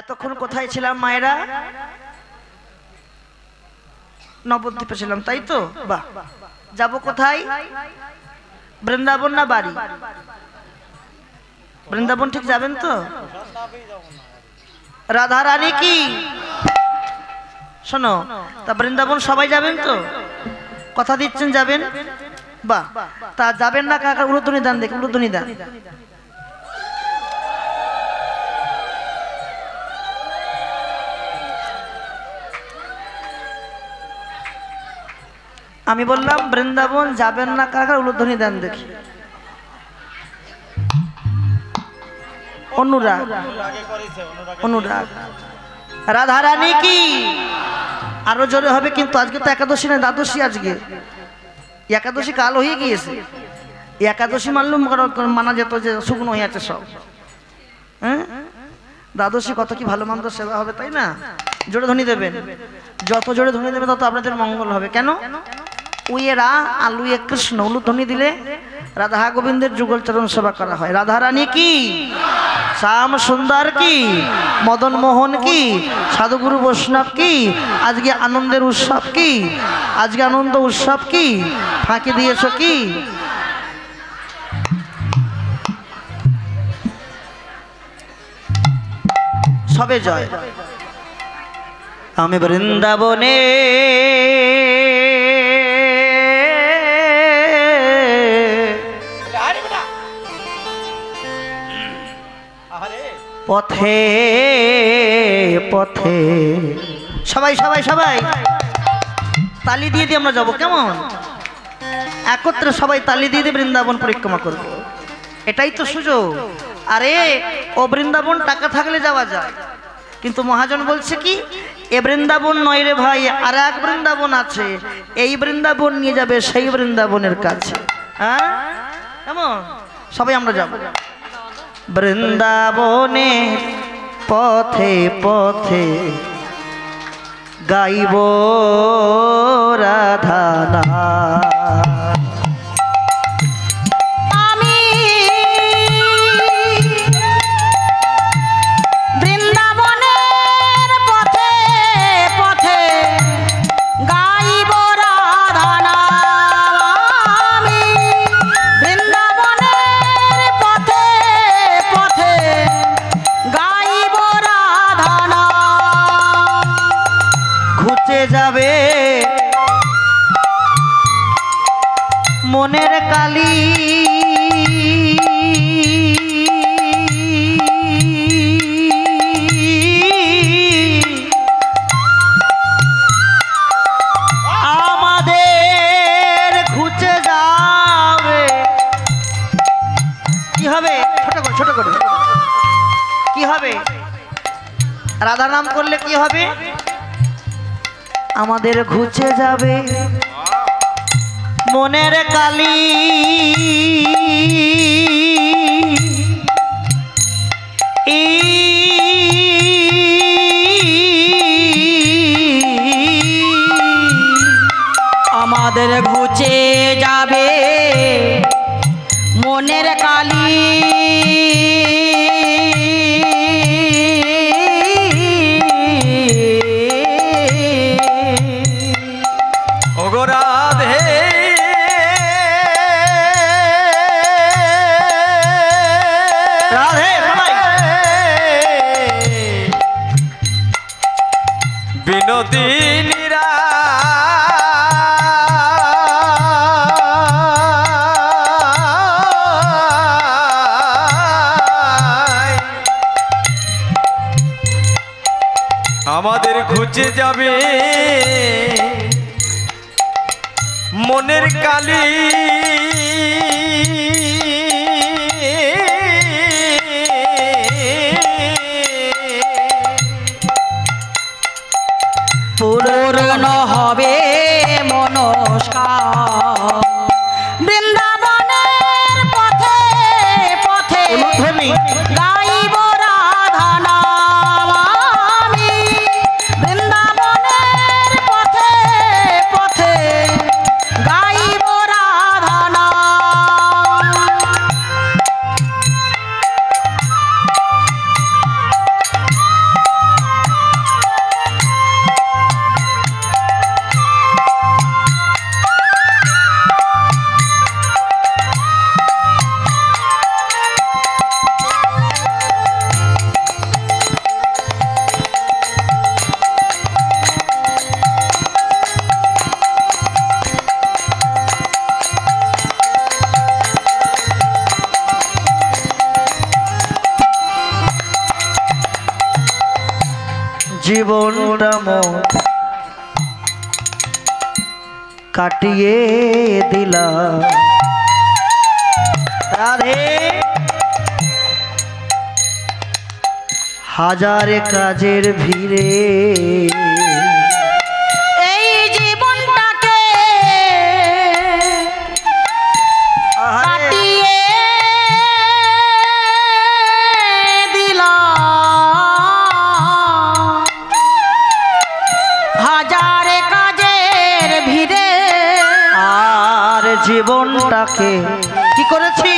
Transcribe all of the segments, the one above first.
এতক্ষণ কোথায় ছিলাম মায়েরা? নবদ্বীপে ছিলাম, তাই তো? বাহ, যাব কোথায়? বৃন্দাবন না বাড়ি? বৃন্দাবন ঠিক যাবেন তো? রাধা রানী কি শোনো, তা বৃন্দাবন সবাই যাবেন তো? কথা দিচ্ছেন যাবেন? বাহ, তা যাবেন না কাকা? উলুধ্বনি দান, দেখ উলুধ্বনি দান। আমি বললাম বৃন্দাবন যাবেন না কাকা? উলুধ্বনি দান দেখি। অনুরাগ, অনুরাগ। রাধা রানী কি? আরো জোরে হবে কিন্তু। আজকে তো একাদশী না, দ্বাদশী। আজকে একাদশী কাল হয়ে গিয়েছে। একাদশী মানলুম মানা যেত যে শুকনো হয়ে আছে সব। হ্যাঁ, দ্বাদশী কত কি ভালো মন্দ সেবা হবে, তাই না? জোরে ধ্বনি দেবেন, যত জোরে ধ্বনি দেবে তত আপনাদের মঙ্গল হবে। কেন? উইয়েরা আলুয়ে কৃষ্ণ, উলুধ্বনি দিলে রাধা গোবিন্দের যুগল চরণ সেবা করা হয়। রাধা রানী কি? শ্যাম সুন্দর কি? মদন মোহন কি? সাধুগুরু বৈষ্ণব কি? আজকে আনন্দের উৎসব কি? আজকে আনন্দ উৎসব কি? ফাঁকি দিয়েছ কি? সবে জয়। আমি বৃন্দাবনে পথে পথে। সবাই সবাই সবাই তালি দিয়ে দিয়ে আমরা যাবো, কেমন? একত্রে সবাই তালি দিয়ে দিয়ে বৃন্দাবন পরিক্রমা করব। এটাই তো সুযোগ। আরে ও বৃন্দাবন টাকা থাকলে যাওয়া যায়, কিন্তু মহাজন বলছে কি, এ বৃন্দাবন নয় রে ভাই, আর এক বৃন্দাবন আছে। এই বৃন্দাবন নিয়ে যাবে সেই বৃন্দাবনের কাছে। হ্যাঁ, কেমন? সবাই আমরা যাব বৃন্দাবনে পথে পথে, গাইব রাধা নাম। যাবে মনের কালি, আমাদের ঘুচে যাবে। কি হবে? ছোট করে ছোট করে কি হবে? রাধা নাম করলে কি হবে? আমাদের ঘুচে যাবে মনের কালি, আমাদের ঘুচে যাবে মনের কালি। বিনোদিনীরা আমাদের ঘুচে যাবে মনের কালি, পূর্ণ হবে মনস্কার। বৃন্দাবনের পথে পথে গাইব রাধা নাম। আমি বৃন্দাবনের পথে পথে গাইব রাধা নাম। জীবনটা মন কাটিয়ে দিলাম রাধে হাজারে কাজের ভিড়ে এই জীবনটাকে কাটিয়ে দিলাম হাজারে কাজের ভিড়ে। আর জীবনটাকে কি করেছি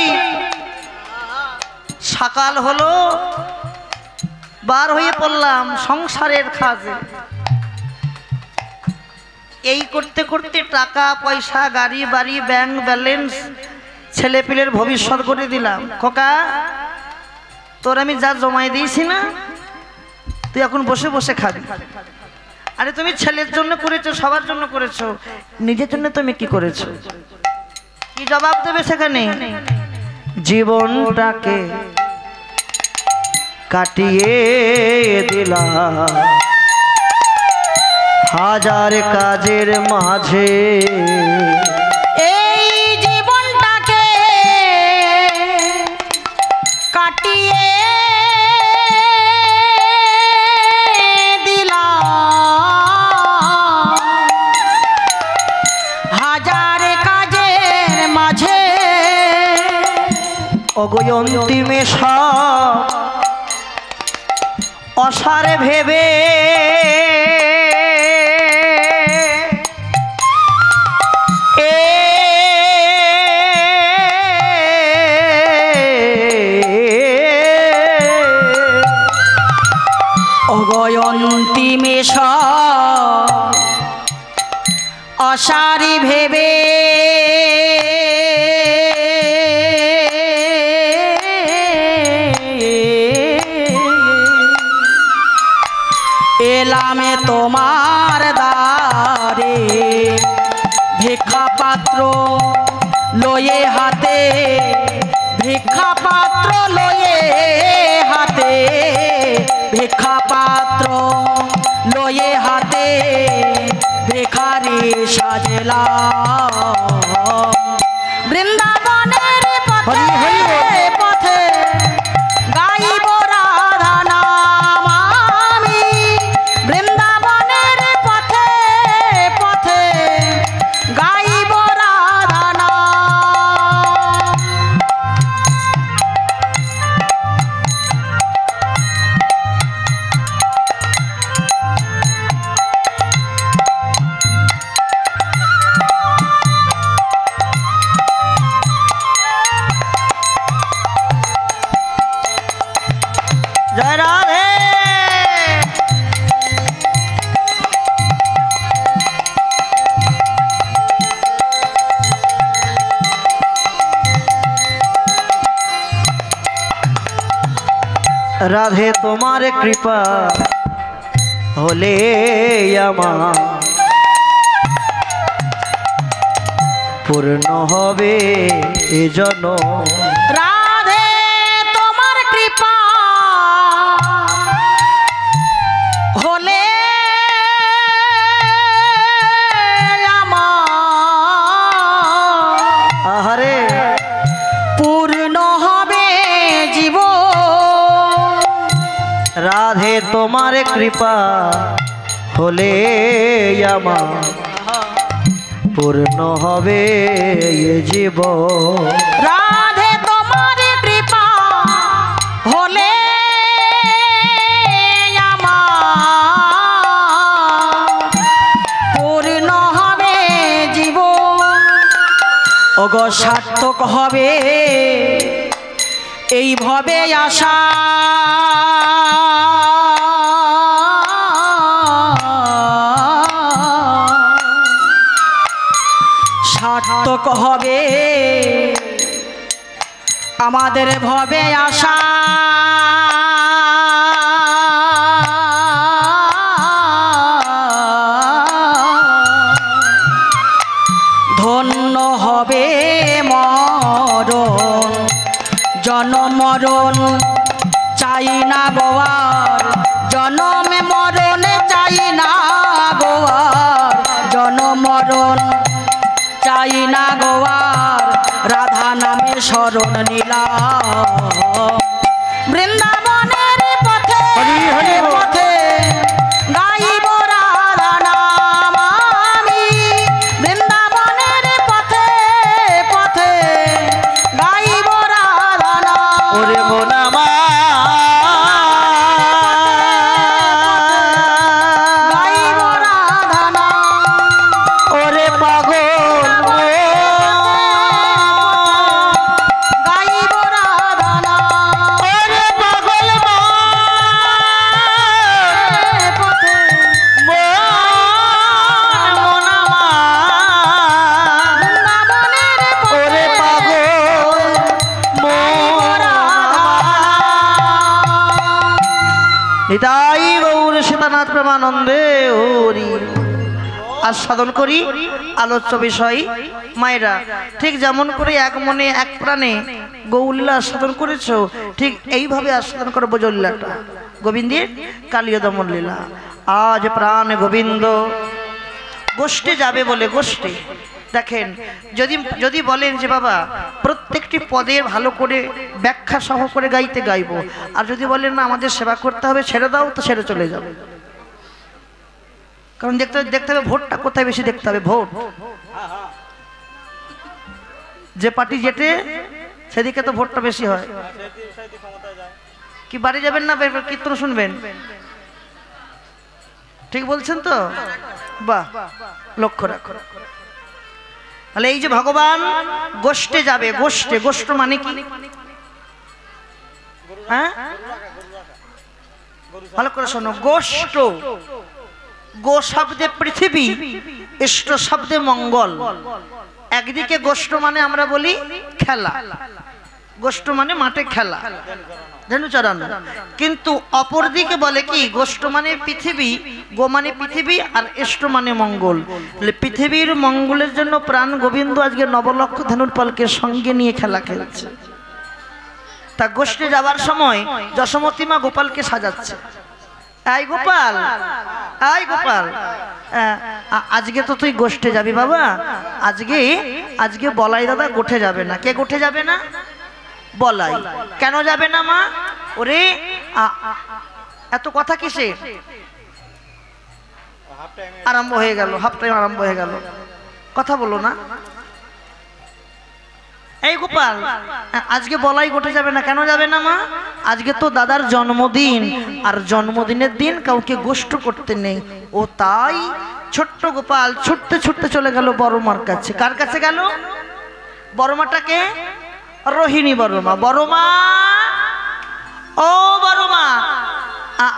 সকাল হলো বার হয়ে পড়লাম সংসারের কাজে এই করতে করতে টাকা পয়সা গাড়ি বাড়ি ব্যাংক ব্যালেন্স ছেলেপিলের ভবিষ্যৎ করে দিলাম। খোকা তোর আমি যা জমাই দিয়েছি না তুই এখন বসে বসে খাবি। আরে তুমি ছেলের জন্য করেছো সবার জন্য করেছো নিজের জন্য তুমি কি করেছো কি জবাব দেবে সেখানে? জীবনটাকে কাটিয়ে দিলাম হাজার কাজের মাঝে এই জীবনটাকে কাটিয়ে দিলাম হাজার কাজের মাঝে। অগয়ন্তিমে সব অসারে ভেবে অগয়ন্তিমে অসারি ভেবে এলামে তোমার দ্বারে ভিক্ষা পাত্র লয়ে হাতে ভিক্ষা পাত্র লয়ে হাতে ভিক্ষা পাত্র লয়ে হাতে ভিখারি সাজলাম বৃন্দাবনের পথে পথে গাইব রাধা নাম আমি বৃন্দাবনের পথে পথে গাইব রাধা নাম। জয় রাধে রাধে তোমার কৃপা হলে আমার পূর্ণ হবে এজন্য রাধে তোমার কৃপা হলে আমার আহারে পূর্ণ হবে জীব। রাধে তোমার কৃপা হলে আমার পূর্ণ হবে এ জীবন। রাধে তোমার কৃপা হলে আমার পূর্ণ হবে জীবন। অগ সার্থক হবে এই ভবে আশা সার্থক হবে আমাদের ভবে আশা ধন্য হবে মরণ জনম মরণ চাই না গোয়ার জনমে মরণে শরণ নিলাম বৃন্দাবনের পথে পথে গাইব রাধা নাম আমি বৃন্দাবনের পথে পথে গাইব রাধা নাম ওরে মোনামা গাইব রাধা নাম ওরে পাগল গাইব রাধা নাম ওরে পাগল পথে মোনামা বৃন্দাবনের ওরে পাগল নিতাই গৌর সীতানাথ প্রেমানন্দে হরি আস্বাদন করি আলোচ্য বিষয় মায়েরা ঠিক যেমন করে এক মনে এক প্রাণে গৌলীলা আস্বাদন করেছো ঠিক এইভাবে আস্বাদন করো বোঝলীলাটা গোবিন্দের কালীয় দমন লীলা আজ প্রাণ গোবিন্দ গোষ্ঠী যাবে বলে গোষ্ঠী দেখেন যদি যদি বলেন যে বাবা প্রত্যেকটি পদের ভালো করে ব্যাখ্যা সহ করে গাইতে গাইবো আর যদি বলেন না আমাদের সেবা করতে হবে ছেড়ে দাও তো ছেড়ে চলে যাবে কারণ দেখতে হবে ভোটটা কোথায় বেশি দেখতে হবে ভোট যে পার্টি যেতে সেদিকে তো ভোটটা বেশি হয় কি বাড়ি যাবেন না কীর্তন শুনবেন ঠিক বলছেন তো বাহ লক্ষ্য রাখো তাহলে এই যে ভগবান গোষ্ঠে যাবে গোষ্ঠে গোষ্ঠ মানে কি হ্যাঁ ভালো করে শোনো গোষ্ঠ গো শব্দে পৃথিবী ইষ্ট শব্দে মঙ্গল একদিকে গোষ্ঠ মানে আমরা বলি খেলা গোষ্ঠ মানে মাঠে খেলা ধেনুচরণ কিন্তু অপরদিকে বলে কি গোষ্ঠ মানে পৃথিবী গো মানে পৃথিবী আর ইষ্ট মানে মঙ্গল পৃথিবীর মঙ্গলের জন্য প্রাণ গোবিন্দ আজকে নবলক্ষ ধেনুরপালকে সঙ্গে নিয়ে খেলা খেলছে তা গোষ্ঠে যাওয়ার সময় যশোমতী মা গোপালকে সাজাচ্ছে এই গোপাল এই গোপাল আজকে তো তুই গোষ্ঠে যাবি বাবা আজকে বলাই দাদা গোঠে যাবে না কে গোঠে যাবে না বলাই কেন যাবে না মা ওরে এত কথা কিসে আরম্ভ হয়ে গেল হাফ টাইম আরম্ভ হয়ে গেল কথা বলো না এই গোপাল আজকে বলাই গোঠে যাবে না কেন যাবে না মা আজকে তো দাদার জন্মদিন আর জন্মদিনের দিন কাউকে গোষ্ঠ করতে নেই ও তাই ছোট্ট গোপাল ছুটতে ছুটতে চলে গেল বড়মার কাছে কার কাছে গেল বড়মাটাকে রোহিণী বড়মা বড়মা ও বড়মা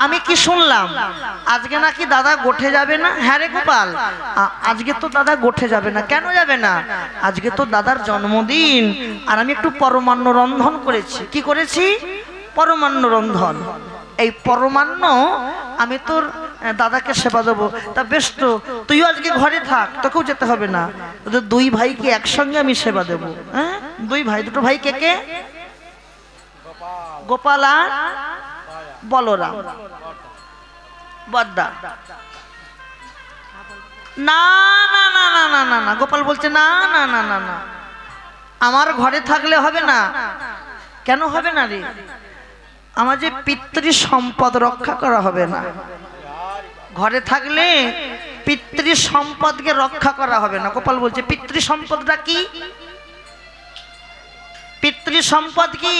আমি কি শুনলাম আজকে নাকি দাদা গোঠে যাবে না হ্যাঁ রে গোপাল আজকে তো দাদা গোঠে যাবে না কেন যাবে না আজকে তো দাদার জন্মদিন আর আমি একটু পরমান্ন রন্ধন করেছি কি করেছি পরমান্ন রন্ধন এই পরমান্ন আমি তোর দাদাকে সেবা দেবো তা বেশ তো তুইও আজকে ঘরে থাক তোকেও যেতে হবে না তোদের দুই ভাইকে একসঙ্গে আমি সেবা দেবো হ্যাঁ দুই ভাই দুটো ভাই কে কে গোপাল আর বলরাম বদ্দা না না না না না না না গোপাল বলছে না না না না না আমার ঘরে থাকলে হবে না কেন হবে না রে আমার যে পিতৃ সম্পদ রক্ষা করা হবে না ঘরে থাকলে পিতৃ সম্পদকে রক্ষা করা হবে না গোপাল বলছে পিতৃ সম্পদটা কি পিতৃ সম্পদ কি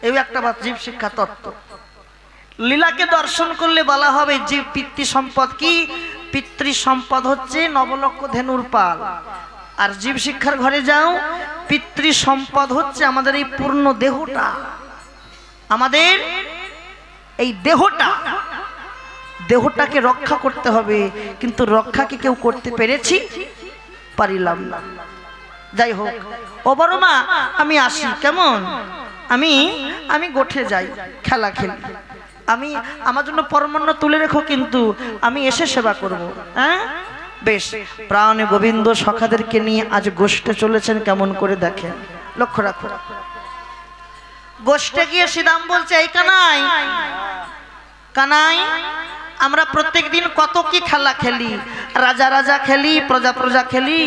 এই একটা জীব শিক্ষা তত্ত্ব লীলাকে দর্শন করলে বলা হবে যে পিতৃ সম্পদ কি পিতৃ সম্পদ হচ্ছে নবলক্ষ ধেনুর পাল আর জীব শিক্ষার ঘরে যাও পিতৃ সম্পদ হচ্ছে আমাদের এই পূর্ণ দেহটা আমাদের এই দেহটাকে রক্ষা করতে হবে কিন্তু রক্ষা কি কেউ করতে পেরেছি পারিলাম না যাই হোক ও বড় মা আমি আসি কেমন আমি গোঠে যাই খেলা খেলি আমি আমার জন্য পরমান্ন তুলে রেখো কিন্তু আমি এসে সেবা করব হ্যাঁ বেশ প্রাণ গোবিন্দ সখাদেরকে নিয়ে আজ গোষ্ঠে চলেছেন কেমন করে দেখেন লক্ষ্য রাখো গোষ্ঠে গিয়ে শ্রীরাম বলছে এই কানাই কানাই আমরা প্রত্যেক দিন কত কি খেলা খেলি রাজা রাজা খেলি প্রজা প্রজা খেলি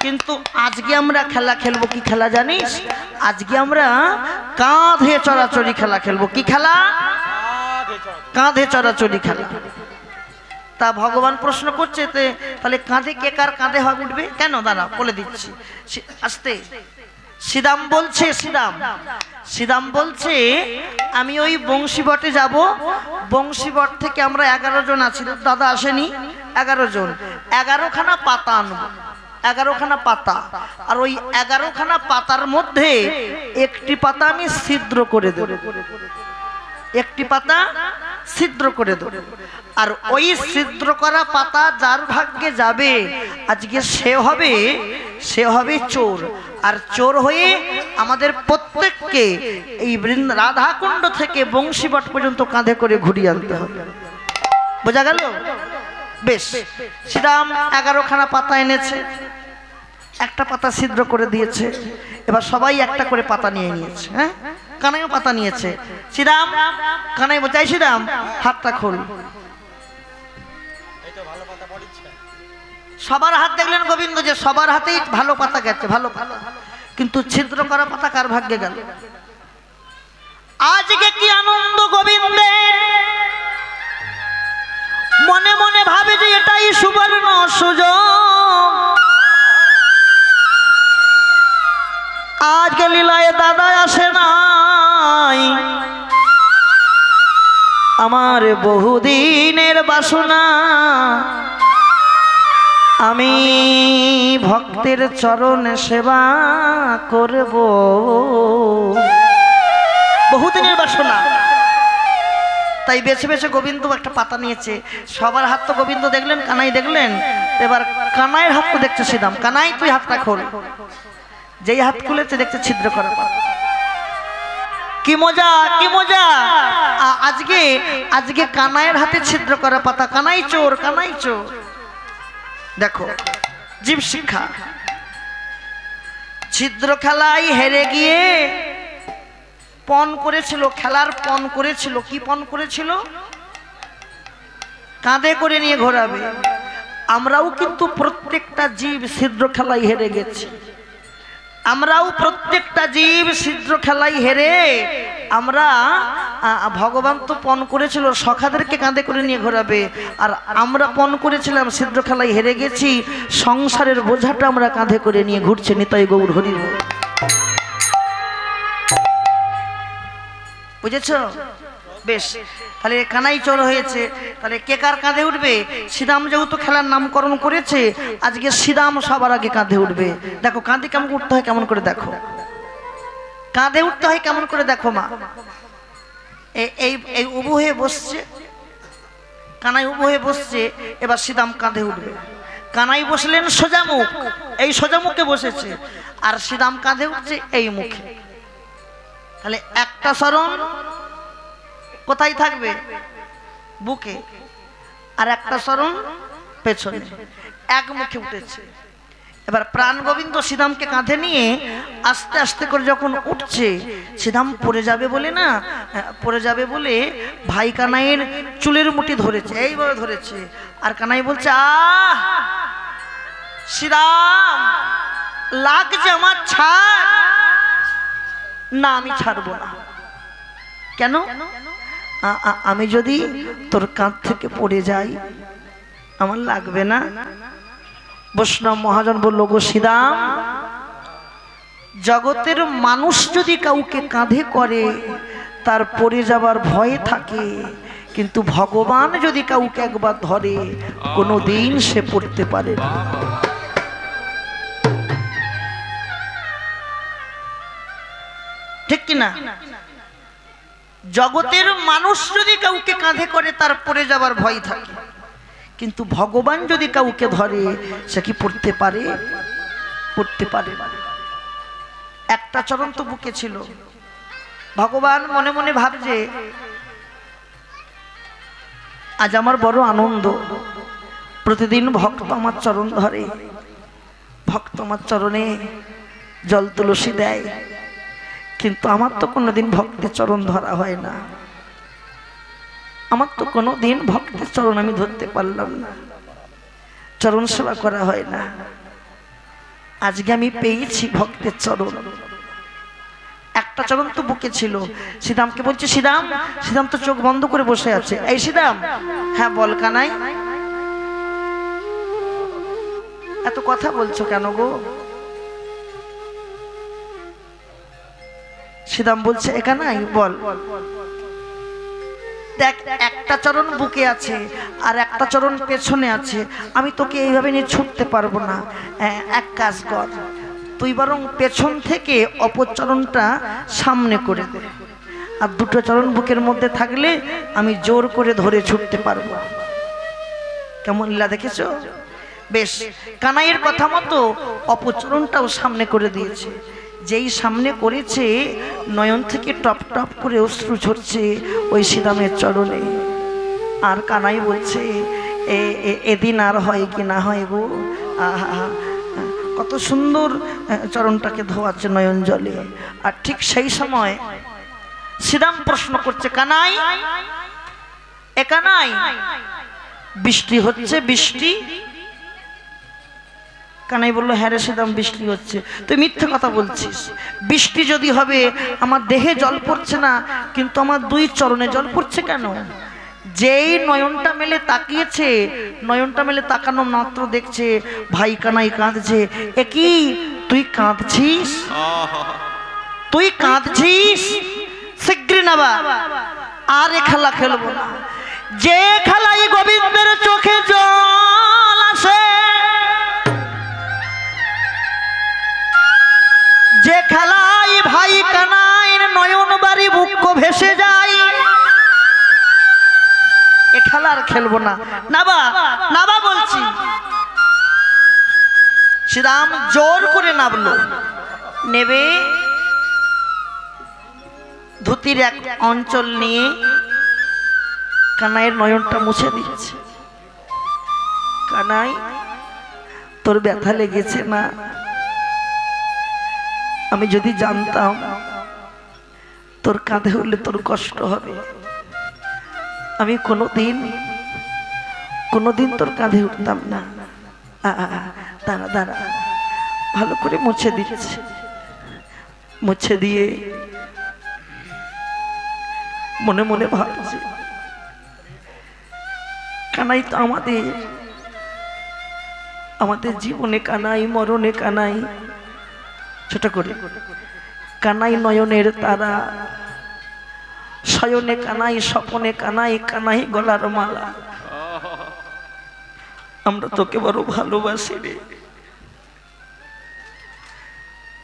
কিন্তু আজকে আমরা খেলা খেলবো কি খেলা জানিস? আজকে আমরা কাঁধে চড়াচড়ি খেলা খেলবো। কি খেলা? কাঁধে চড়াচড়ি খেলা। তা ভগবান প্রশ্ন করছে, তাহলে কাঁধে কে কার কাঁধে হবে উঠবে? কেন? দাঁড়া বলে দিচ্ছি আস্তে। শ্রীদাম বলছে, শ্রীদাম বলছে আমি ওই বংশীবটে যাব। বংশীবট থেকে আমরা 11 জন আছি, দাদা আসেনি, 11 জন, 11খানা পাতা আনবো, 11খানা পাতা। আর ওই 11খানা পাতার মধ্যে একটি পাতা আমি ছিদ্র করে দেব, একটি পাতা ছিদ্র করে দেব। আর ওই ছিদ্র করা পাতা যার ভাগ্যে যাবে আজকে সে হবে চোর। আর চোর হয়ে আমাদের প্রত্যেককে এই রাধাকুণ্ড থেকে বংশীবট পর্যন্ত কাঁধে করে ঘুরিয়ে আনতে হবে। বোঝা গেল? বেশ, শ্রীরাম 11খানা পাতা এনেছে, একটা পাতা ছিদ্র করে দিয়েছে। এবার সবাই একটা করে পাতা নিয়ে নিয়েছে। হ্যাঁ, কানাইও পাতা নিয়েছে। শ্রীরাম, কানাই বোঝাই, শ্রীরাম হাতটা খোল। সবার হাত দেখলেন গোবিন্দ যে সবার হাতেই ভালো পাতা গেছে, ভালো পাতা, কিন্তু ছিদ্র করা পাতা কার ভাগ্যে গেল? আজকে কি আনন্দ গোবিন্দের! মনে মনে ভাবে যে এটাই সুবর্ণ সুযোগ। আজকে লীলায় দাদা আসে নাই, আমার বহুদিনের বাসনা, আমি ভক্তের চরণে সেবা করব, বহুদিনের বাসনা। তাই বেছে বেছে গোবিন্দ একটা পাতা নিয়েছে। সবার হাত তো গোবিন্দ দেখলেন, কানাই দেখলেন, এবার কানাইয়ের হাত তো দেখছে শ্রীরাম। কানাই তুই হাতটা খোল। যেই হাত খুলেছে দেখছে ছিদ্র করা পাতা। কি মজা, কি মজা! আজকে কানাইয়ের হাতে ছিদ্র করা পাতা। কানাই চোর, কানাই চোর। দেখো জীব শিক্ষা। ছিদ্র খেলায় হেরে গিয়ে পণ করেছিল, খেলার পণ করেছিল। কি পণ করেছিল? কাঁধে করে নিয়ে ঘোরাবে। আমরাও কিন্তু প্রত্যেকটা জীব ছিদ্র খেলায় হেরে গেছি। আমরাও প্রত্যেকটা জীব ছিদ্র খেলায় হেরে আমরা, ভগবান তো পণ করেছিল সখাদেরকে কাঁধে করে নিয়ে ঘোরাবে, আর আমরা পণ করেছিলাম ছিদ্র খেলায় হেরে গেছি, সংসারের বোঝাটা আমরা কাঁধে করে নিয়ে ঘুরছে। নিতাই গৌর হরি বল। বুঝেছ? বেশ, তাহলে কানাই চোর হয়েছে, তাহলে কে কার কাঁধে উঠবে? শ্রীরাম যেহেতু খেলার নামকরণ করেছে, আজকে শ্রীরাম সবার আগে কাঁধে উঠবে। দেখো কাঁধে কেমন উঠতে হয়, কেমন করে দেখো, কাঁধে উঠতে হয় কেমন করে দেখো মা। এই উবু হয়ে বসছে, কানাই উবু হয়ে বসছে, এবার শ্রীরাম কাঁধে উঠবে। কানাই বসলেন সোজা মুখ, এই সোজা মুখে বসেছে, আর শ্রীরাম কাঁধে উঠছে এই মুখে। তাহলে একটা শরণ কোথায় থাকবে? বুকে। আর একটা শরণ পেছনে, এক মুখে উঠেছে। এবার প্রাণ গোবিন্দ শ্রীরামকে কাঁধে নিয়ে আস্তে আস্তে করে যখন উঠছে, শ্রীরাম পড়ে যাবে বলে না, পড়ে যাবে বলে ভাই কানাইয়ের চুলের মুঠি ধরেছে, এইভাবে ধরেছে। আর কানাই বলছে, আহ শ্রীরাম লাগছে আমার, ছাড় না। আমি ছাড়বো না। কেন? আমি যদি তোর কাঁধ থেকে পড়ে যাই আমার লাগবে না। বৈষ্ণব মহাজন বলল, গো শ্রীরাম, জগতের মানুষ যদি কাউকে কাঁধে করে তার পড়ে যাবার ভয় থাকে, কিন্তু ভগবান যদি কাউকে একবার ধরে কোনোদিন সে পড়তে পারে না। ঠিক কিনা? জগতের মানুষ যদি কাউকে কাঁধে করে তার পড়ে যাবার ভয় থাকে, কিন্তু ভগবান যদি কাউকে ধরে সে কি পড়তে পারে? পড়তে পারে। একটা চরণ তো বুকে ছিল। ভগবান মনে মনে ভাবছে, আজ আমার বড় আনন্দ, প্রতিদিন ভক্ত আমার চরণ ধরে, ভক্ত আমার চরণে জল তুলসী দেয়, কিন্তু আমার তো কোনোদিন ভক্তের চরণ ধরা হয় না। আমার তো কোনোদিন ভক্তের চরণ আমি ধরতে পারলাম না, চরণ সেবা করা হয় না। আজকে আমি পেয়েছি ভক্তের চরণ। একটা চরণ তো বুকে ছিল। শ্রীদামকে বলছে, শ্রীদাম, শ্রীদাম তো চোখ বন্ধ করে বসে আছে। এই শ্রীদাম, হ্যাঁ বল কানাই, এত কথা বলছো কেন গো? শ্রীদাম বলছে, এ কানাই বল, দেখ একটা চরণ বুকে আছে আর একটা চরণ পেছনে আছে, আমি তোকে এইভাবে নিয়ে ছুটতে পারবো না। এক কাজ কর, তুই বরং পেছন থেকে অপর চরণটা সামনে করে দে, আর দুটো চরণ বুকের মধ্যে থাকলে আমি জোর করে ধরে ছুটতে পারবো। কেমন লীলা দেখেছো? বেশ, কানাইয়ের কথা মতো অপর চরণটাও সামনে করে দিয়েছে। যেই সামনে করেছে, নয়ন থেকে টপ টপ করে অশ্রু ঝরছে ওই শ্রীরামের চরণে। আর কানাই বলছে, এদিন আর হয় কি না হয় গো, আহা কত সুন্দর চরণটাকে ধোয়াচ্ছে নয়ন জলে। আর ঠিক সেই সময় শ্রীরাম প্রশ্ন করছে, কানাই, এ কানাই, বৃষ্টি হচ্ছে বৃষ্টি? কানাই বললো, হ্যাঁ রে শ্রীরাম, বৃষ্টি হচ্ছে। তুই মিথ্যে কথা বলছিস। বৃষ্টি যদি হবে, আমার দেহে জল পড়ছে না, কিন্তু আমার দুই চরণে জল পড়ছে কেন? যেই নয়নটা মেলে তাকিয়েছে, নয়নটা মেলে তাকানো মাত্র দেখছে ভাই কানাই কাঁদছে। এ কি, তুই কাঁদছিস? তুই কাঁদছিস? শিগগির নাবা, আর এ খেলা খেলবো না। যে খেলাই গোবিন্দের চোখে জল আসে, যে খেলাই ভাই কানাইয়ের নয়ন বাড়ি বুক ভেসে যায়, এ খেলা আর খেলবো না। নাবা, নাবা বলছি। শ্রীরাম জোর করে নামলো। নেবে ধুতির এক অঞ্চল নিয়ে কানাইয়ের নয়নটা মুছে দিচ্ছে। কানাই, তোর ব্যথা লেগেছে না? আমি যদি জানতাম তোর কাঁধে হলে তোর কষ্ট হবে, আমি কোনোদিন তোর কাঁধে উঠতাম না। দাঁড়া দাঁড়া, ভালো করে মুছে দিচ্ছে। মুছে দিয়ে মনে মনে ভাবছে, কানাই তো আমাদের জীবনে কানাই, মরণে কানাই। ছোট করে, কানাই নয়নের তারা, শয়নে কানাই, স্বপনে কানাই, কানাই গলার মালা। আমরা তোকে বড় ভালোবাসি রে,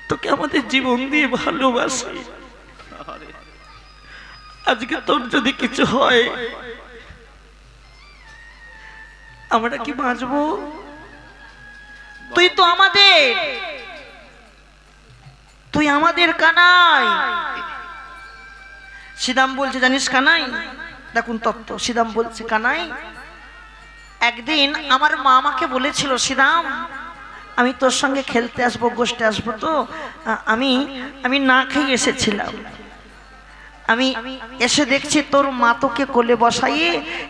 তোকে আমাদের জীবন দিয়ে ভালোবাসি। আজকে তোর যদি কিছু হয়, আমরা কি বাঁচবো? তুই তো তুই আমাদের কানাই। শ্রীরাম বলছে, জানিস কানাই, দেখুন তত্ত্ব। শ্রীরাম বলছে, কানাই, একদিন আমার মা আমাকে বলেছিল, শ্রীরাম আমি তোর সঙ্গে খেলতে আসবো, গোষ্ঠে আসবো, তো আমি না খেয়ে এসেছিলাম। আমি এসে দেখছি তোর মা তোকে কোলে বসাইয়ে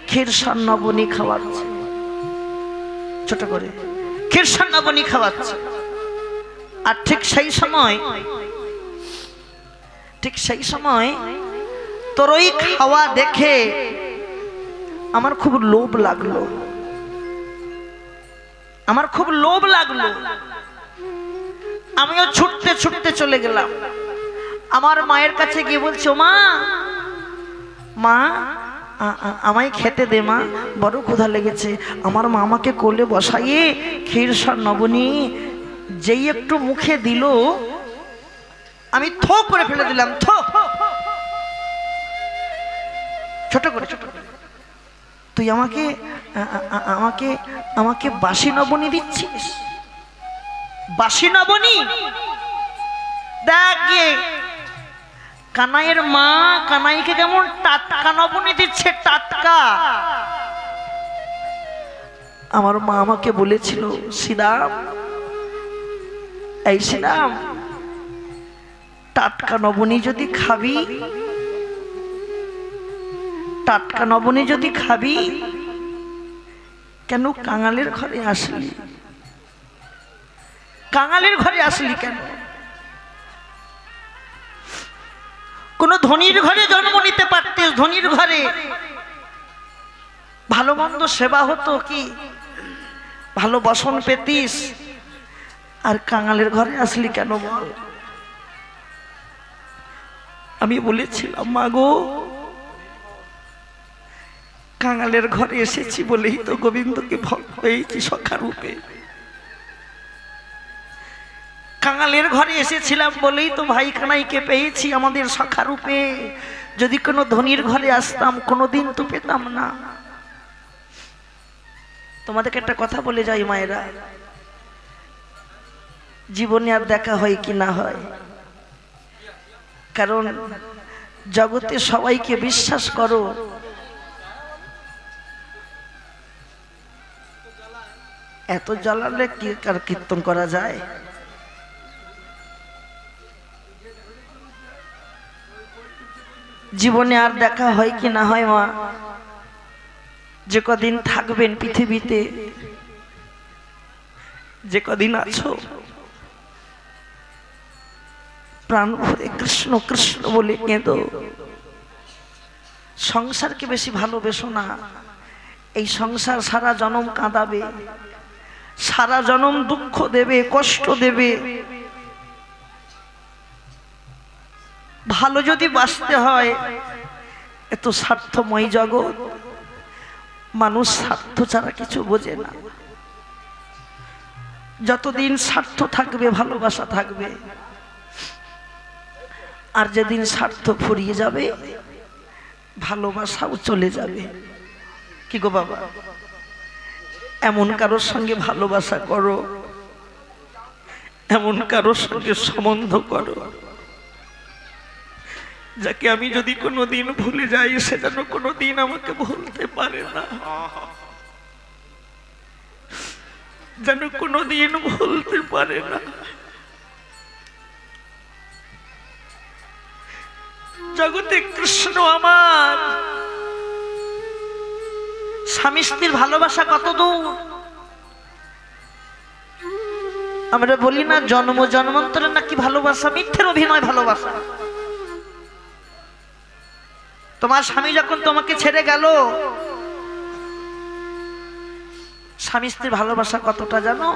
ক্ষীরসার নবনী খাওয়াচ্ছে। ছোট করে, ক্ষীরসার নবনী খাওয়াচ্ছে। আর ঠিক সেই সময় তোর ওই খাওয়া দেখে আমার খুব লোভ লাগলো। আমিও ছুটতে ছুটতে চলে গেলাম। আমার মায়ের কাছে গিয়ে বলছি, ও মা, আমায় খেতে দে মা, বড় ক্ষুধা লেগেছে। আমার মা আমাকে কোলে বসাইয়ে ক্ষীরসার নবনী যেই একটু মুখে দিল, আমি থো করে ফেলে দিলাম। ছোট করে, তুই আমাকে বাসি নবনী দিচ্ছিস? বাসি নবনী? দেখ কানাইয়ের মা কানাইকে কেমন টাটকা নবনী দিচ্ছে, টাটকা। আমার মা আমাকে বলেছিল, শ্রীরাম, এই শ্রীরাম, টাটকা নবনী যদি খাবি, টাটকা নবনী যদি খাবি, কেন কাঙালের ঘরে আসলি? কাঙালের ঘরে আসলি কেন? কোন ধনীর ঘরে জন্ম নিতে পারতিস, ধনীর ঘরে ভালো মন্দ সেবা হতো, কি ভালো বসন পেতিস, আর কাঙালের ঘরে আসলি কেন বল? আমি বলেছিলাম, মা গো, কাঙালের ঘরে এসেছি বলেই তো গোবিন্দকে ভোগ পেয়েছি সখা রূপে। কাঙালের ঘরে এসেছিলাম বলেই তো ভাই কানাইকে পেয়েছি আমাদের সখা রূপে। যদি কোনো ধনীর ঘরে আসতাম কোনোদিন তো পেতাম না। তোমাদেরকে একটা কথা বলে যাই মায়েরা, জীবনে আর দেখা হয় কি না হয়, কারণ জগতে সবাইকে বিশ্বাস করো, এত জ্বালালে কি আর কীর্তন করা যায়? জীবনে আর দেখা হয় কি না হয় মা, যে কদিন থাকবেন পৃথিবীতে, যে কদিন আছো, প্রাণ ভরে কৃষ্ণ কৃষ্ণ বলে কেঁদো। সংসারকে বেশি ভালোবেসো না, এই সংসার সারা জনম কাঁদাবে, সারা জনম দুঃখ দেবে, কষ্ট দেবে। ভালো যদি বাঁচতে হয়, এত স্বার্থময় জগৎ, মানুষ স্বার্থ ছাড়া কিছু বোঝে না। যতদিন স্বার্থ থাকবে ভালোবাসা থাকবে, আর যেদিন স্বার্থ ফুরিয়ে যাবে ভালোবাসাও চলে যাবে। কি গো বাবা, এমন কারোর সঙ্গে ভালোবাসা করো, এমন কারোর সঙ্গে সম্বন্ধ করো, যাকে আমি যদি কোনোদিন ভুলে যাই সে যেন কোনোদিন আমাকে ভুলতে পারে না, যেন কোনোদিন ভুলতে পারে না। জগতে কৃষ্ণ আমার। স্বামী স্ত্রীর ভালোবাসা কত দূর, আমরা বলি না জন্ম জন্মান্তরে নাকি ভালোবাসা, মিথ্যের অভিনয় ভালোবাসা। তোমার স্বামী যখন তোমাকে ছেড়ে গেল, স্বামী স্ত্রীর ভালোবাসা কতটা জানো?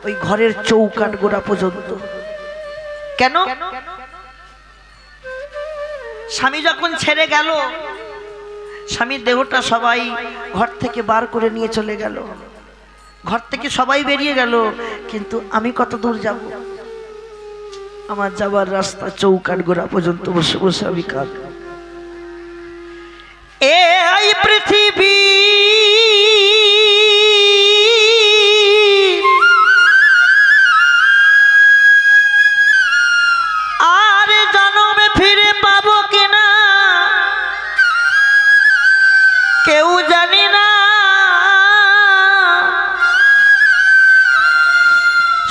ওই ঘরের চৌকাঠ গোড়া পর্যন্ত। কেন? স্বামী যখন ছেড়ে গেল, স্বামীর দেহটা সবাই ঘর থেকে বার করে নিয়ে চলে গেল, ঘর থেকে সবাই বেরিয়ে গেল, কিন্তু আমি কত দূর যাব? আমার যাবার রাস্তা চৌকাঠ গোড়া পর্যন্ত বসে বসে আমি কাঁদব। এই পৃথিবী আর জন্মে ফিরে পাবো কিনা কেউ জানি না।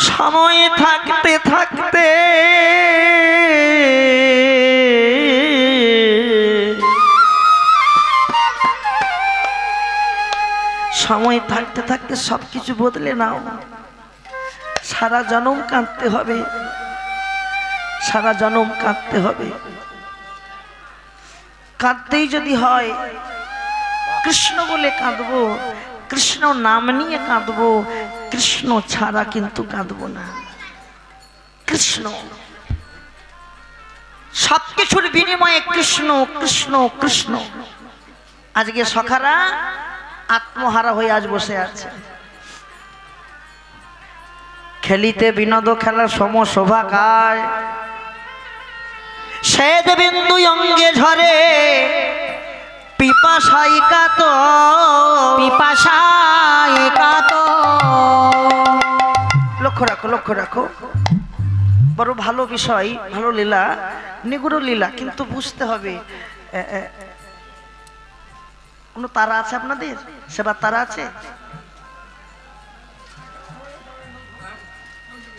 সময় থাকতে থাকতে সময় থাকতে থাকতে সবকিছু বদলে নাও। সারা জনম কাঁদতে হবে, সারা জনম কাঁদতে হবে। কাঁদতেই যদি হয় কৃষ্ণ বলে কাঁদবো, কৃষ্ণ নাম নিয়ে কাঁদবো, কৃষ্ণ ছাড়া কিন্তু কাঁদবো না। কৃষ্ণ সবকিছুর বিনিময়ে কৃষ্ণ কৃষ্ণ কৃষ্ণ। আজকে সখারা আত্মহারা হয়ে আজ বসে আছে। খেলিতে বিনোদ খেলা সম শোভা কায়, শ্বেত বিন্দু অঙ্গে ঝরে পিপাসায় কাত, পিপাসায় কাত। লক্ষ্য রাখো, লক্ষ্য রাখো, বড় ভালো বিষয়, ভালো লীলা, নিগুড় লীলা, কিন্তু বুঝতে হবে। কোনো তারা আছে আপনাদের? সেবার তারা আছে?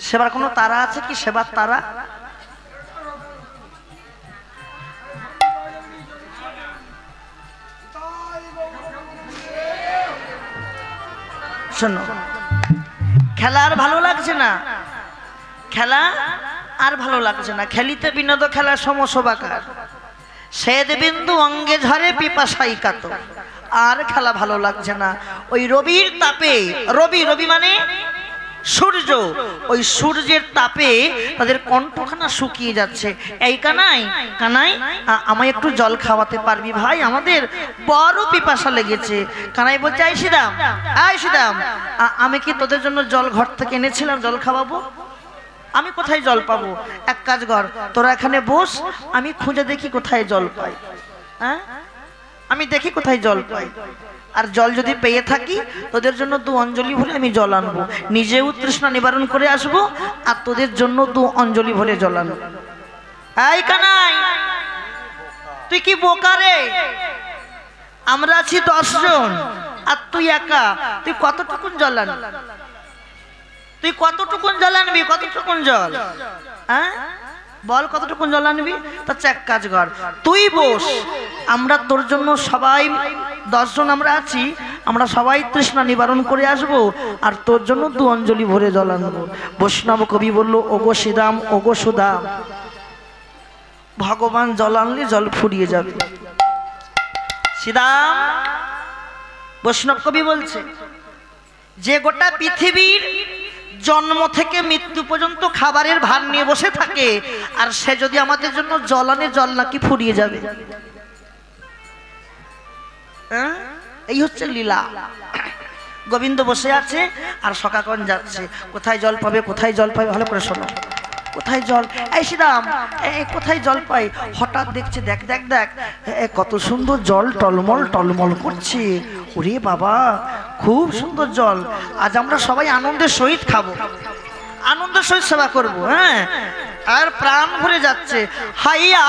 সেবার কোনো তারা আছে কি? সেবার তারা শোনো, খেলা আর ভালো লাগছে না, খেলা আর ভালো লাগছে না, খেলিতে বিনোদ খেলা সমসবাকার, শ্বেত বিন্দু অঙ্গে ঝরে পিপাসাই কাতর। আর খেলা ভালো লাগছে না। ওই রবির তাপে, রবি রবি মানে সূর্য, ওই সূর্যের তাপে তাদের কণ্ঠখানা শুকিয়ে যাচ্ছে। এই কানাই, কানাই আমায় একটু জল খাওয়াতে পারবি ভাই, আমাদের বড় পিপাসা লেগেছে। কানাই বলছে, আই সিদাম, আই সিদাম, আমি কি তোদের জন্য জল ঘর থেকে এনেছিলাম জল খাওয়াবো? আমি কোথায় জল পাবো? এক কাজ কর, তোরা এখানে বস, আমি খুঁজে দেখি কোথায় জল পাই। হ্যাঁ, আমি দেখি কোথায় জল পাই, আর জল যদি পেয়ে থাকি তোদের জন্য 2 অঞ্জলি ভরে আমি জল আনবো, নিজেও তৃষ্ণা নিবারণ করে আসবো, আর তোদের জন্য 2 অঞ্জলি ভরে জল আনবো। এই কানাই, তুই কি বোকা রে? আমরা আছি 10 জন আর তুই একা, তুই কতটুকুন জল আনবি? তুই কতটুকুন জল আনবি? কতটুকুন জল? হ্যাঁ বল, কতটুকুন জল আনবি? তার এক কাজ কর, তুই বস, আমরা তোর জন্য সবাই 10 জন আমরা আছি, আমরা সবাই তৃষ্ণা নিবারণ করে আসবো, আর তোর জন্য 2 অঞ্জলি ভরে জল আনবো। বৈষ্ণব কবি বলল, ওগো শ্রীদাম, ওগো সুদাম, ভগবান জল আনলে জল ফুরিয়ে যাবে। শ্রীদাম, বৈষ্ণব কবি বলছে যে গোটা পৃথিবীর জন্ম থেকে মৃত্যু পর্যন্ত খাবারের ভার নিয়ে বসে থাকে, আর সে যদি আমাদের জন্য জল আনে, জল নাকি ফুরিয়ে যাবে। এই হচ্ছে লীলা। গোবিন্দ বসে আছে আর সখাগণ যাচ্ছে, কোথায় জল পাবে, কোথায় জল পাবে, ভালো করে শোনো, কোথায় জল? এই শ্রীরাম, কোথায় জল পাই? হঠাৎ দেখছে, দেখ দেখ দেখ, কত সুন্দর জল টলমল টলমল করছে। ওরে বাবা, খুব সুন্দর জল, আজ আমরা সবাই আনন্দের সহিত খাবো, আনন্দের সহিত সেবা করবো। হ্যাঁ, আর প্রাণ ভরে যাচ্ছে। হাইয়া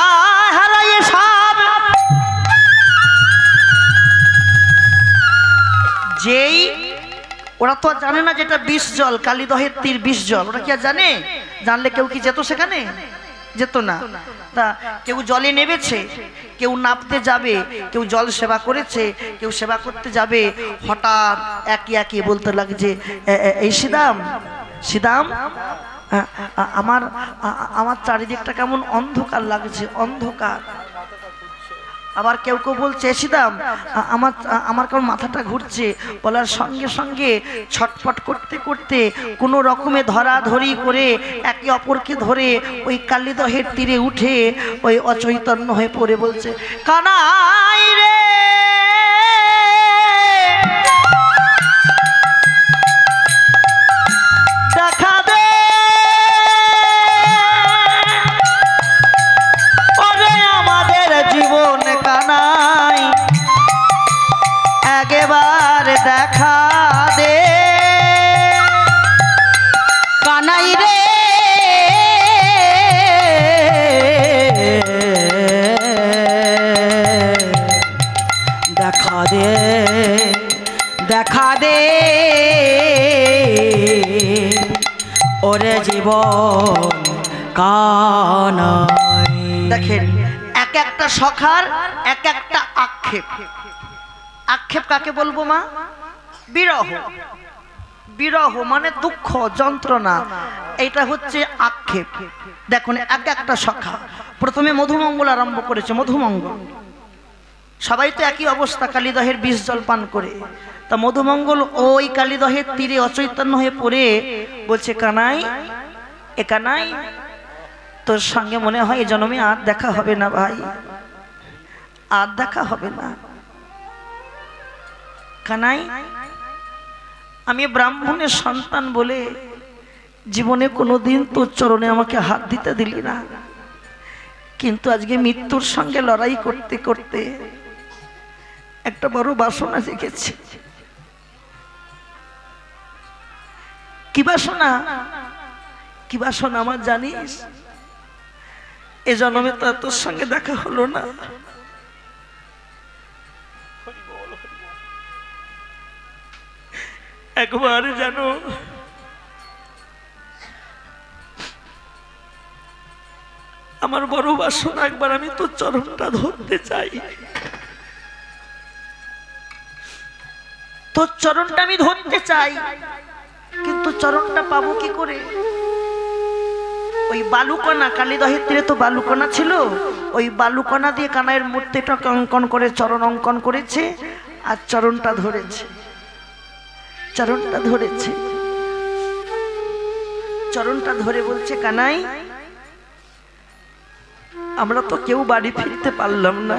হারাইয়ে সব, যেই ওরা তো জানে না যেটা বিষ জল, কালীদহের তীর বিষ জল, ওরা কি আর জানে? জানলে কেউ কি যেত সেখানে? যেত না। তা কেউ জলে নেমেছে, কেউ নাপতে যাবে, কেউ জল সেবা করেছে, কেউ সেবা করতে যাবে। হঠাৎ একে একে বলতে লাগছে, এই সিদাম, সিদাম, আমার আমার চারিদিকটা কেমন অন্ধকার লাগছে, অন্ধকার। আবার কেউ কেউ বলছে, সিদাম, আমার কেমন মাথাটা ঘুরছে। বলার সঙ্গে সঙ্গে ছটফট করতে করতে কোনো রকমে ধরাধরি করে একে অপরকে ধরে ওই কালীদহের তীরে উঠে ওই অচৈতন্য হয়ে পড়ে বলছে, কানাই রে, দেখা দে, ওরে আমাদের জীবন কানাই, একবার দেখা দে। কানাই রে, দেখা দে, দেখা দে, ওরে জীবন কানাই। দেখেন, এক একটা সখার এক একটা আক্ষেপ। আক্ষেপ কাকে বলবো মা? বিরহ। বিরহ মানে দুঃখ, যন্ত্রণা, এইটা হচ্ছে আক্ষেপ। দেখুন, এক একটা সখা প্রথমে মধুমঙ্গল আরম্ভ করেছে। মধুমঙ্গল, সবাই তো একই অবস্থা, কালীদহের বিষ জল পান করে। তা মধুমঙ্গল ওই কালীদহের তীরে অচৈতন্য হয়ে পড়ে বলছে, কানাই, এ কানাই, তোর সঙ্গে মনে হয় এই জন্মে আর দেখা হবে না ভাই, আর দেখা হবে না। কানাই, আমি ব্রাহ্মণের সন্তান বলে জীবনে কোনোদিন তোর চরণে আমাকে হাত দিতে দিলি না, কিন্তু আজকে মৃত্যুর সঙ্গে লড়াই করতে করতে একটা বড় বাসনা জেগেছে। কি বাসনা? কি বাসনা আমার জানিস? এ জন্মে তো তোর সঙ্গে দেখা হলো না, একবার জানো আমার বড় বাসনা, একবার আমি তোর চরণটা ধরতে চাই, তোর চরণটা আমি ধরতে চাই, কিন্তু চরণটা পাবো কি করে? ওই বালুকণা, কালীদহের তীরে তো বালুকণা ছিল, ওই বালুকণা দিয়ে কানাইয়ের মূর্তিটা অঙ্কন করে চরণ অঙ্কন করেছে আর চরণটা ধরেছে, চরণটা ধরেছে, চরণটা ধরে বলছে কানাই আমরা তো কেউ বাড়ি ফিরতে পারলাম না,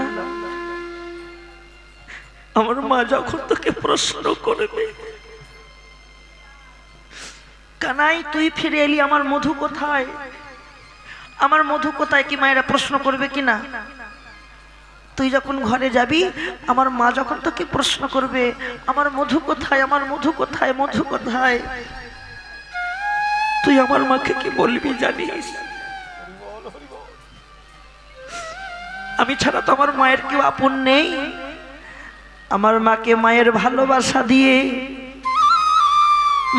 আমার মা যখন তোকে প্রশ্ন করবে কানাই তুই ফিরে এলি আমার মধু কোথায়, আমার মধু কোথায়, কি মায়েরা প্রশ্ন করবে কিনা? তুই যখন ঘরে যাবি আমার মা যখন তোকে প্রশ্ন করবে আমার মধু কোথায়, আমার মধু কোথায়, মধু কোথায়, তুই আমার মাকে কি বলবি জানিস? আমি ছাড়া তো আমার মায়ের কেউ আপন নেই, আমার মাকে মায়ের ভালোবাসা দিয়ে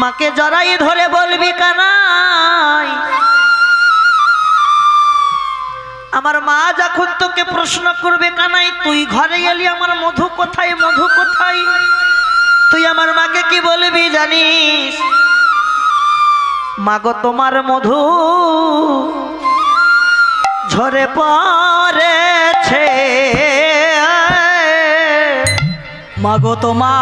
মাকে জড়াই ধরে বলবি কানাই আমার মা যখন তোকে প্রশ্ন করবে কানাই তুই ঘরে এলি আমার মধু কোথায়, মধু কোথায়, তুই আমার মাকে কি বলবি জানিস? মাগো তোমার মধু ঝরে পড়েছে, মাগো তোমার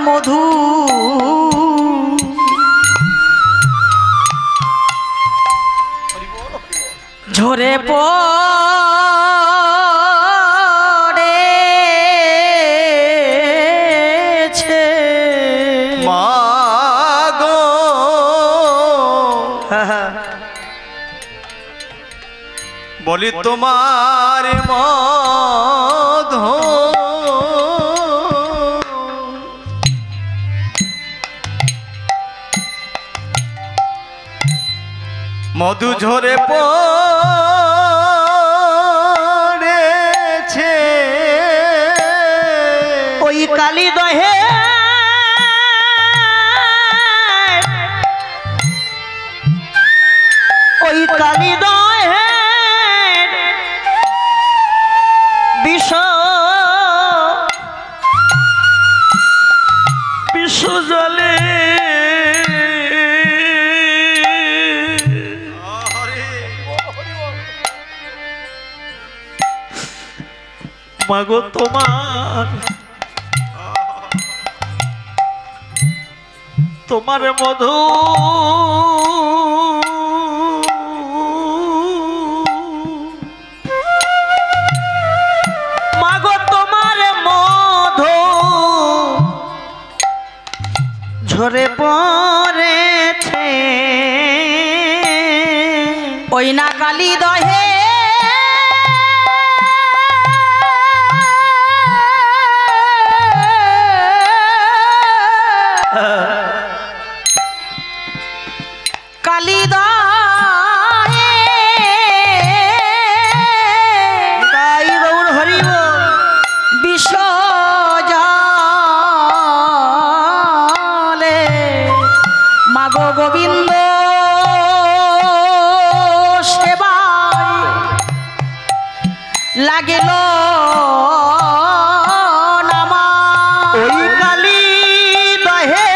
মধু ঝরে পড়েছে মাগো বলি তোমার মধু মধু ঝরে পড়েছে ওই কালীদহে ওই কালীদহে বিষ বিষ জলে মাগো তোমার তোমার মধু মাগো তোমার মধু ঝরে পড়েছে ওই না কালীদহে কালীদহে তাই গৌর হরি বল বিষ জলে মাগো গোবিন্দ সেবায় লাগিল নামা ওই কালীদহে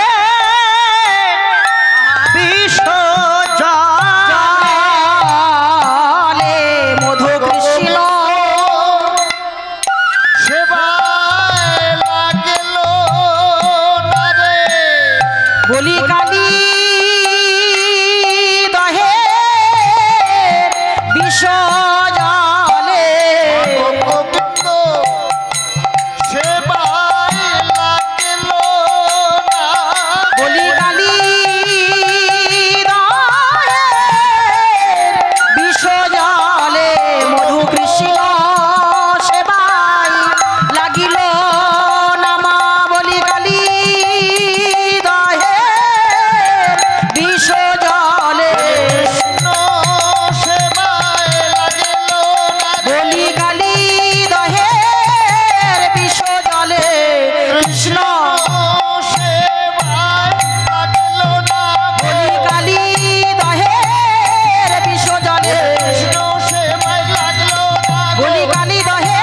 বিষ জলে মধু কৃষ্ণ সেবায় লাগিল না রে বলি কালী দহে বিষ জলে গোবিন্দ সেবায় লাগিল না বলি কালী দহে বিষ জলে মধু কৃষ্ণ সেবায় লাগিল নামা বলি কালী দহে বিষ জলে কৃষ্ণ সেবায় লাগিল না বলি কালী দহে বিষ জলে কৃষ্ণ সেবায় লাগিল না বলি কালী দহে বিষ জলে কৃষ্ণ সেবায় লাগিল না বলি কালী দহে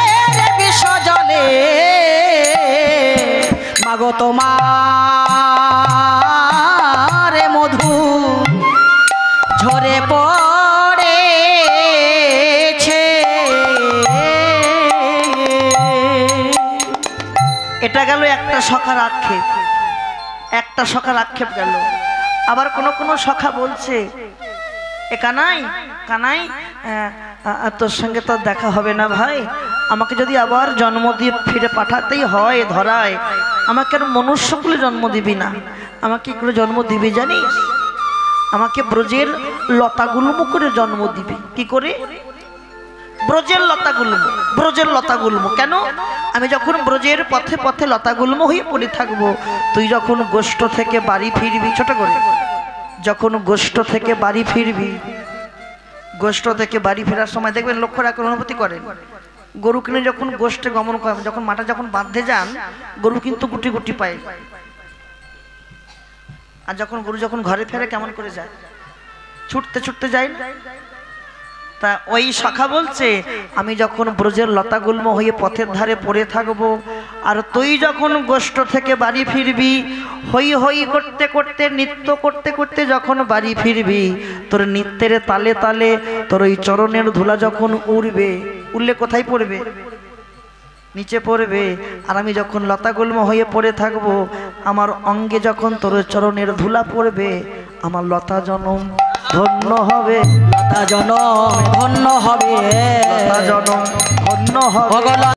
বিষ জলে মাগো তোমার মধু গেল একটা সখার আক্ষেপ, একটা সখার আক্ষেপ গেল। আবার কোন কোন সখা বলছে, এ কানাই কানাই, তোর সঙ্গে তো দেখা হবে না ভাই, আমাকে যদি আবার জন্ম দিয়ে ফিরে পাঠাতেই হয় ধরায়, আমাকে আর মনুষ্যকুলে জন্ম দিবি না, আমাকে এগুলো জন্ম দিবি জানিস, আমাকে ব্রজের লতাগুল্ম করে জন্ম দিবি। কি করে? ব্রজের লতাগুল্ম, ব্রজের লতাগুল্ম। কেন? আমি যখন ব্রজের পথে পথে লতাগুল্ম হয়ে পড়ে থাকবো, তুই যখন গোষ্ঠ থেকে বাড়ি ফিরবি, ছোট করে, যখন গোষ্ঠ থেকে বাড়ি ফিরবি, গোষ্ঠ থেকে বাড়ি ফেরার সময় দেখবেন, লক্ষ্য রাখুন, অনুভূতি করেন, গরু কিনে যখন গোষ্ঠে গমন করেন, যখন মাঠে যখন বাঁধতে যান, গরু কিন্তু গুটি গুটি পায়, আর যখন গরু যখন ঘরে ফেরে কেমন করে যায়? ছুটতে ছুটতে যায় না? তা ওই সখা বলছে, আমি যখন ব্রজের লতাগুল্ম হয়ে পথের ধারে পড়ে থাকবো, আর তুই যখন গোষ্ঠ থেকে বাড়ি ফিরবি, হই হই করতে করতে, নৃত্য করতে করতে যখন বাড়ি ফিরবি, তোর নৃত্যের তালে তালে তোর ওই চরণের ধুলা যখন উড়বে, উড়লে কোথায় পড়বে? নিচে পড়বে। আর আমি যখন লতাগুল্ম হয়ে পড়ে থাকবো, আমার অঙ্গে যখন তোর চরণের ধুলা পড়বে, আমার লতা জনম ধন্য হবে, লতা জনম ধন্য হবে, লতা জনম ধন্য হবে।